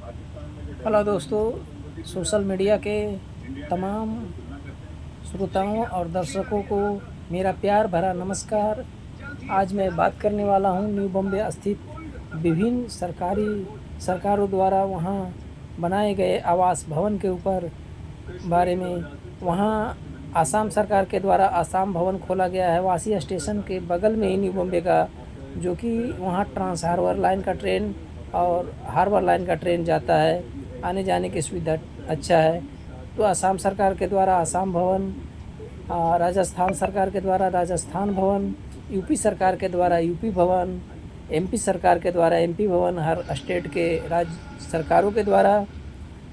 Hello दोस्तों, social media के तमाम श्रोताओं और दर्शकों को मेरा प्यार भरा नमस्कार। आज मैं बात करने वाला हूँ न्यू बॉम्बे स्थित विभिन्न सरकारों द्वारा वहाँ बनाए गए आवास भवन के ऊपर बारे में। वहाँ आसाम सरकार के द्वारा आसाम भवन खोला गया है वासी स्टेशन के बगल में ही न्यू बॉम्बे का, जो कि वहाँ ट्रांस हार्बर लाइन का ट्रेन और हार्बर लाइन का ट्रेन जाता है। आने जाने की सुविधा अच्छा है। तो आसाम सरकार के द्वारा आसाम भवन, राजस्थान सरकार के द्वारा राजस्थान भवन, यूपी सरकार के द्वारा यूपी भवन, एमपी सरकार के द्वारा एमपी भवन, हर स्टेट के राज्य सरकारों के द्वारा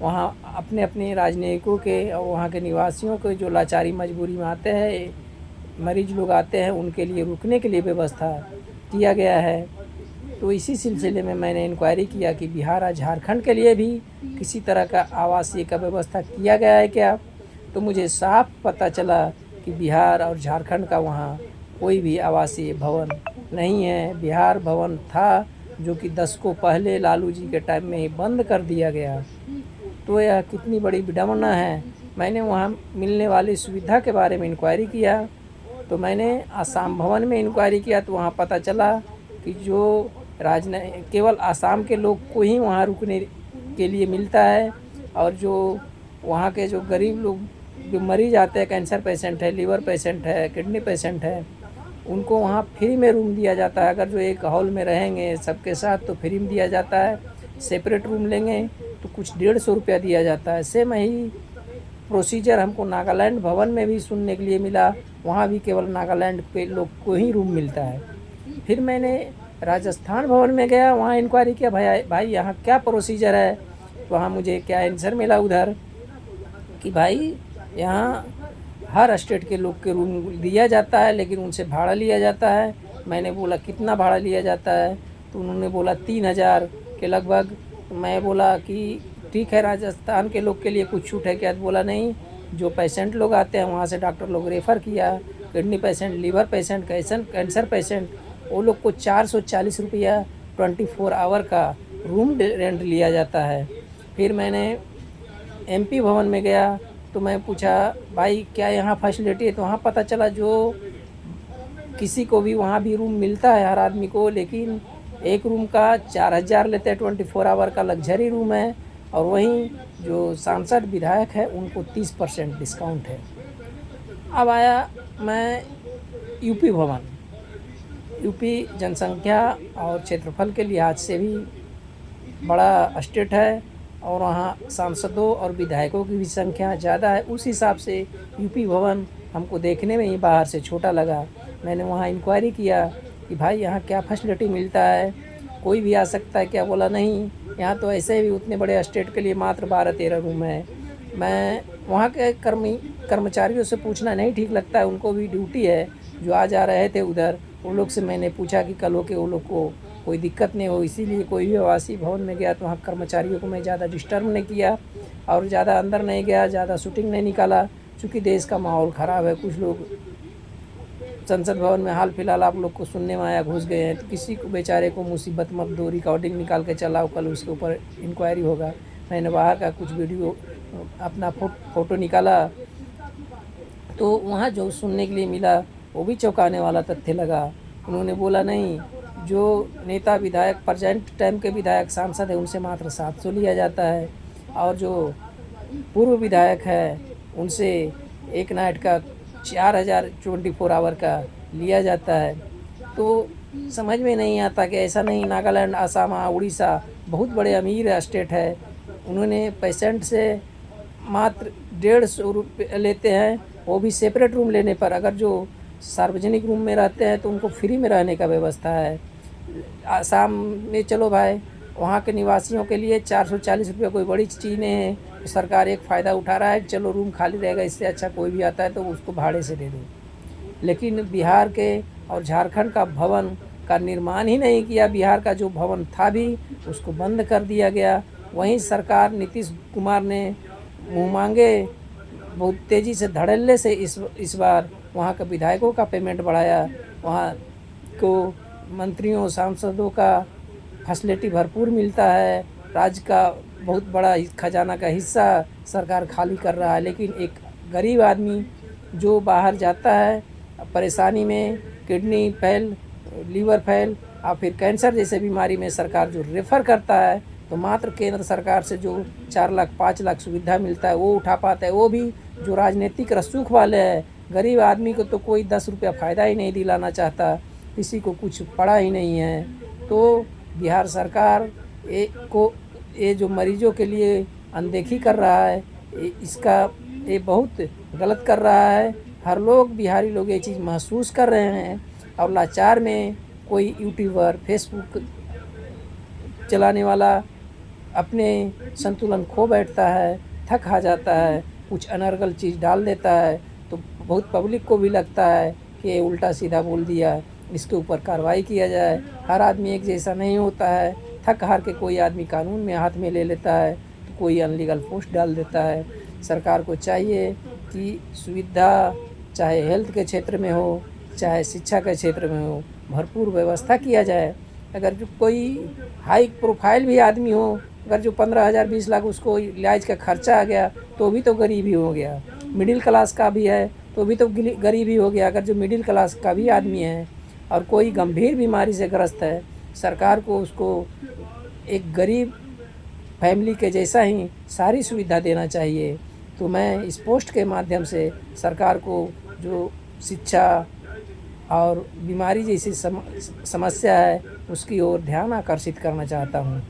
वहाँ अपने अपने राजनयिकों के और वहाँ के निवासियों के जो लाचारी मजबूरी में आते हैं, मरीज लोग आते हैं, उनके लिए रुकने के लिए व्यवस्था किया गया है। तो इसी सिलसिले में मैंने इंक्वायरी किया कि बिहार और झारखंड के लिए भी किसी तरह का आवासीय का व्यवस्था किया गया है क्या। तो मुझे साफ पता चला कि बिहार और झारखंड का वहाँ कोई भी आवासीय भवन नहीं है। बिहार भवन था जो कि दशकों पहले लालू जी के टाइम में ही बंद कर दिया गया। तो यह कितनी बड़ी विडंबना है। मैंने वहाँ मिलने वाली सुविधा के बारे में इंक्वायरी किया। तो मैंने आसाम भवन में इंक्वायरी किया तो वहाँ पता चला कि जो केवल आसाम के लोग को ही वहाँ रुकने के लिए मिलता है, और जो वहाँ के जो गरीब लोग जो मरीज आते हैं, कैंसर पेशेंट है, लीवर पेशेंट है, किडनी पेशेंट है, उनको वहाँ फ्री में रूम दिया जाता है। अगर जो एक हॉल में रहेंगे सबके साथ तो फ्री में दिया जाता है। सेपरेट रूम लेंगे तो कुछ 150 रुपया दिया जाता है। सेम ही प्रोसीजर हमको नागालैंड भवन में भी सुनने के लिए मिला। वहाँ भी केवल नागालैंड के लोग को ही रूम मिलता है। फिर मैंने राजस्थान भवन में गया, वहाँ इंक्वायरी किया, भाई यहाँ क्या प्रोसीजर है। तो वहाँ मुझे क्या आंसर मिला उधर कि भाई यहाँ हर स्टेट के लोग के रूम दिया जाता है, लेकिन उनसे भाड़ा लिया जाता है। मैंने बोला कितना भाड़ा लिया जाता है, तो उन्होंने बोला 3000 के लगभग। तो मैं बोला कि ठीक है, राजस्थान के लोग के लिए कुछ छूट है क्या। तो बोला नहीं, जो पेशेंट लोग आते हैं वहाँ से डॉक्टर लोग रेफ़र किया, kidney patient, liver patient, cancer patient, वो लोग को 440 रुपया 24 आवर का रूम रेंट लिया जाता है। फिर मैंने एमपी भवन में गया तो मैं पूछा भाई क्या यहाँ फैसिलिटी है। तो वहाँ पता चला जो किसी को भी वहाँ भी रूम मिलता है हर आदमी को, लेकिन एक रूम का 4000 लेते हैं, 24 आवर का लग्जरी रूम है। और वहीं जो सांसद विधायक है उनको 30% डिस्काउंट है। अब आया मैं यूपी भवन। यूपी जनसंख्या और क्षेत्रफल के लिहाज से भी बड़ा स्टेट है, और वहाँ सांसदों और विधायकों की भी संख्या ज़्यादा है। उस हिसाब से यूपी भवन हमको देखने में ही बाहर से छोटा लगा। मैंने वहाँ इंक्वायरी किया कि भाई यहाँ क्या फैसिलिटी मिलता है, कोई भी आ सकता है क्या। बोला नहीं, यहाँ तो ऐसे भी उतने बड़े स्टेट के लिए मात्र 12-13 रूम है। मैं वहाँ के कर्मचारियों से पूछना नहीं ठीक लगता है, उनको भी ड्यूटी है। जो आ जा रहे थे उधर, उन लोग से मैंने पूछा कि कल हो के वो लोग को कोई दिक्कत नहीं हो, इसीलिए कोई भी आवासीय भवन में गया तो वहाँ कर्मचारियों को मैं ज़्यादा डिस्टर्ब नहीं किया और ज़्यादा अंदर नहीं गया, ज़्यादा शूटिंग नहीं निकाला। चूँकि देश का माहौल ख़राब है, कुछ लोग संसद भवन में हाल फिलहाल आप लोग को सुनने में आया घुस गए हैं, तो किसी को बेचारे को मुसीबत मत दो, रिकॉर्डिंग निकाल के चलाओ, कल उसके ऊपर इंक्वायरी होगा। मैंने बाहर का कुछ वीडियो अपना फ़ोटो निकाला तो वहाँ जो सुनने के लिए मिला वो भी चौंकाने वाला तथ्य लगा। उन्होंने बोला नहीं, जो नेता विधायक प्रेजेंट टाइम के विधायक सांसद है उनसे मात्र 700 लिया जाता है, और जो पूर्व विधायक है उनसे एक नाइट का 4000 24 आवर का लिया जाता है। तो समझ में नहीं आता कि ऐसा नहीं, नागालैंड, असम, उड़ीसा बहुत बड़े अमीर स्टेट है, उन्होंने पेशेंट से मात्र 150 रुपये लेते हैं, वो भी सेपरेट रूम लेने पर। अगर जो सार्वजनिक रूम में रहते हैं तो उनको फ्री में रहने का व्यवस्था है। आसाम में चलो भाई, वहाँ के निवासियों के लिए 440 रुपये कोई बड़ी चीज़ नहीं है। सरकार एक फ़ायदा उठा रहा है, चलो रूम खाली रहेगा, इससे अच्छा कोई भी आता है तो उसको भाड़े से दे दो। लेकिन बिहार के और झारखंड का भवन का निर्माण ही नहीं किया। बिहार का जो भवन था भी उसको बंद कर दिया गया। वहीं सरकार नीतीश कुमार ने मुँह मांगे बहुत तेज़ी से धड़ल्ले से इस बार वहाँ के विधायकों का पेमेंट बढ़ाया। वहाँ को मंत्रियों सांसदों का फैसिलिटी भरपूर मिलता है। राज्य का बहुत बड़ा खजाना का हिस्सा सरकार खाली कर रहा है। लेकिन एक गरीब आदमी जो बाहर जाता है परेशानी में, किडनी फेल, लीवर फेल और फिर कैंसर जैसे बीमारी में सरकार जो रेफ़र करता है, तो मात्र केंद्र सरकार से जो 4 लाख 5 लाख सुविधा मिलता है वो उठा पाता है। वो भी जो राजनीतिक रसूख वाले हैं, गरीब आदमी को तो कोई 10 रुपया फ़ायदा ही नहीं दिलाना चाहता, किसी को कुछ पड़ा ही नहीं है। तो बिहार सरकार ये जो मरीजों के लिए अनदेखी कर रहा है, इसका ये बहुत गलत कर रहा है। हर लोग, बिहारी लोग ये चीज़ महसूस कर रहे हैं और लाचार में कोई यूट्यूबर, फेसबुक चलाने वाला अपने संतुलन खो बैठता है, थक हार जाता है, कुछ अनर्गल चीज़ डाल देता है, तो बहुत पब्लिक को भी लगता है कि ये उल्टा सीधा बोल दिया, इसके ऊपर कार्रवाई किया जाए। हर आदमी एक जैसा नहीं होता है, थक हार के कोई आदमी कानून में हाथ में ले लेता है, तो कोई अनलीगल पोस्ट डाल देता है। सरकार को चाहिए कि सुविधा चाहे हेल्थ के क्षेत्र में हो, चाहे शिक्षा के क्षेत्र में हो, भरपूर व्यवस्था किया जाए। अगर जो कोई हाई प्रोफाइल भी आदमी हो, अगर जो 15,000 20 लाख उसको इलाज का खर्चा आ गया तो भी तो गरीब ही हो गया। मिडिल क्लास का भी है तो भी तो गरीब ही हो गया। अगर जो मिडिल क्लास का भी आदमी है और कोई गंभीर बीमारी से ग्रस्त है, सरकार को उसको एक गरीब फैमिली के जैसा ही सारी सुविधा देना चाहिए। तो मैं इस पोस्ट के माध्यम से सरकार को जो शिक्षा और बीमारी जैसी समस्या है उसकी ओर ध्यान आकर्षित करना चाहता हूँ।